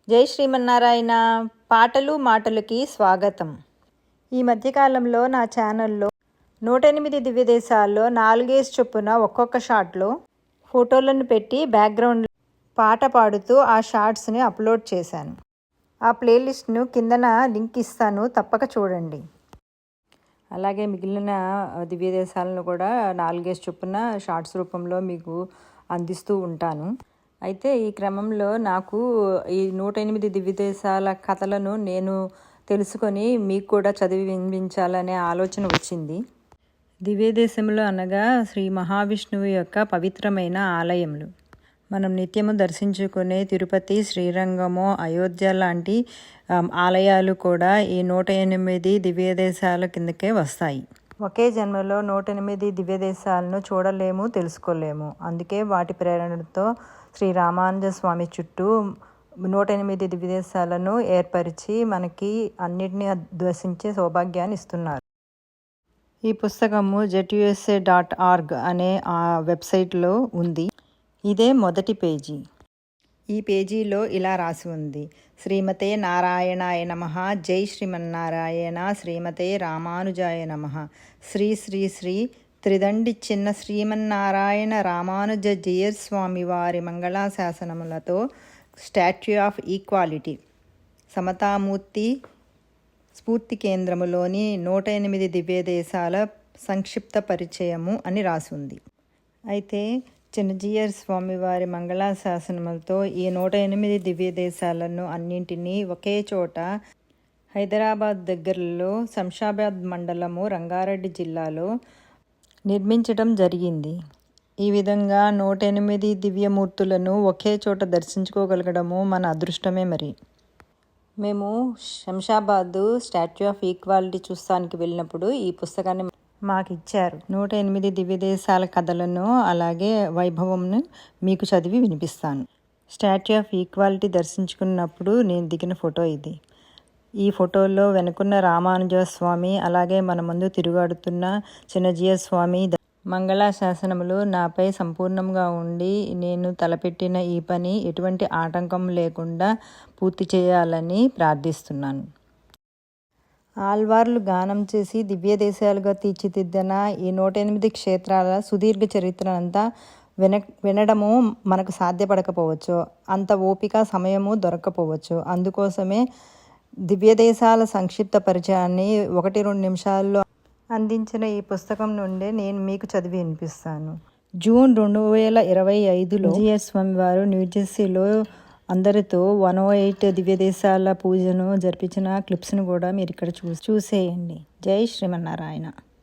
జై శ్రీమన్నారాయణ. పాటలు మాటలకి స్వాగతం. ఈ మధ్యకాలంలో నా ఛానల్లో 108 దివ్యదేశాల్లో 4 చొప్పున ఒక్కొక్క షాట్లో ఫోటోలను పెట్టి బ్యాక్గ్రౌండ్ పాట పాడుతూ ఆ షార్ట్స్ని అప్లోడ్ చేశాను. ఆ ప్లేలిస్ట్ను కిందన లింక్ ఇస్తాను, తప్పక చూడండి. అలాగే మిగిలిన దివ్యదేశాలను కూడా 4 చొప్పున షార్ట్స్ రూపంలో మీకు అందిస్తూ ఉంటాను. అయితే ఈ క్రమంలో నాకు ఈ 108 దివ్యదేశాల కథలను నేను తెలుసుకొని మీకు కూడా చదివి వినిపించాలనే ఆలోచన వచ్చింది. దివ్యదేశములు అనగా శ్రీ మహావిష్ణువు యొక్క పవిత్రమైన ఆలయములు. మనం నిత్యము దర్శించుకునే తిరుపతి, శ్రీరంగము, అయోధ్య లాంటి ఆలయాలు కూడా ఈ 108 దివ్యదేశాల కిందకే వస్తాయి. ఒకే జన్మలో 108 దివ్యదేశాలను చూడలేము, తెలుసుకోలేము. అందుకే వాటి ప్రేరణతో శ్రీ రామానుజ స్వామి చుట్టూ 108 దివ్యదేశాలను ఏర్పరిచి మనకి అన్నిటినీ దర్శించే సౌభాగ్యాన్ని ఇస్తున్నారు. ఈ పుస్తకము jetusa.org అనే వెబ్సైట్లో ఉంది. ఇదే మొదటి పేజీ. ఈ పేజీలో ఇలా రాసి ఉంది: శ్రీమతే నారాయణాయ నమః, జై శ్రీమన్నారాయణ, శ్రీమతే రామానుజాయ నమః. శ్రీ శ్రీ శ్రీ త్రిదండి చిన్న శ్రీమన్నారాయణ రామానుజ జీయర్ స్వామి వారి మంగళాశాసనములతో స్టాట్యూ ఆఫ్ ఈక్వాలిటీ సమతామూర్తి స్ఫూర్తి కేంద్రములోని 108 దివ్యదేశాల సంక్షిప్త పరిచయము అని రాసి ఉంది. అయితే చిన్నజీయర్ స్వామివారి మంగళాశాసనములతో ఈ 108 దివ్యదేశాలను అన్నింటినీ ఒకే చోట హైదరాబాద్ దగ్గరలో శంషాబాద్ మండలము, రంగారెడ్డి జిల్లాలో నిర్మించడం జరిగింది. ఈ విధంగా 108 దివ్యమూర్తులను ఒకే చోట దర్శించుకోగలగడము మన అదృష్టమే. మరి మేము శంషాబాద్ స్టాట్యూ ఆఫ్ ఈక్వాలిటీ చూస్తానికి వెళ్ళినప్పుడు ఈ పుస్తకాన్ని మాకు ఇచ్చారు. 108 దివ్యదేశాల కథలను అలాగే వైభవంను మీకు చదివి వినిపిస్తాను. స్టాట్యూ ఆఫ్ ఈక్వాలిటీ దర్శించుకున్నప్పుడు నేను దిగిన ఫోటో ఇది. ఈ ఫోటోలో వెనుకున్న రామానుజ స్వామి, అలాగే మన ముందు తిరుగాడుతున్న చిన్నజీయ స్వామి మంగళాశాసనములు నాపై సంపూర్ణంగా ఉండి నేను తలపెట్టిన ఈ పని ఎటువంటి ఆటంకం లేకుండా పూర్తి చేయాలని ప్రార్థిస్తున్నాను. ఆల్వార్లు గానం చేసి దివ్యదేశాలుగా తీర్చిదిద్దిన ఈ 108 క్షేత్రాల సుదీర్ఘ చరిత్రనంతా వినడము మనకు సాధ్యపడకపోవచ్చు, అంత ఓపిక సమయము దొరకకపోవచ్చు. అందుకోసమే దివ్యదేశాల సంక్షిప్త పరిచయాన్ని 1-2 నిమిషాల్లో అందించిన ఈ పుస్తకం నుండే నేను మీకు చదివి వినిపిస్తాను. జూన్ 2025లో జీయర్ స్వామి వారు న్యూజెర్సీలో అందరితో 108 దివ్యదేశాల పూజను జరిపించిన క్లిప్స్ను కూడా మీరు ఇక్కడ చూసేయండి. జై శ్రీమన్నారాయణ.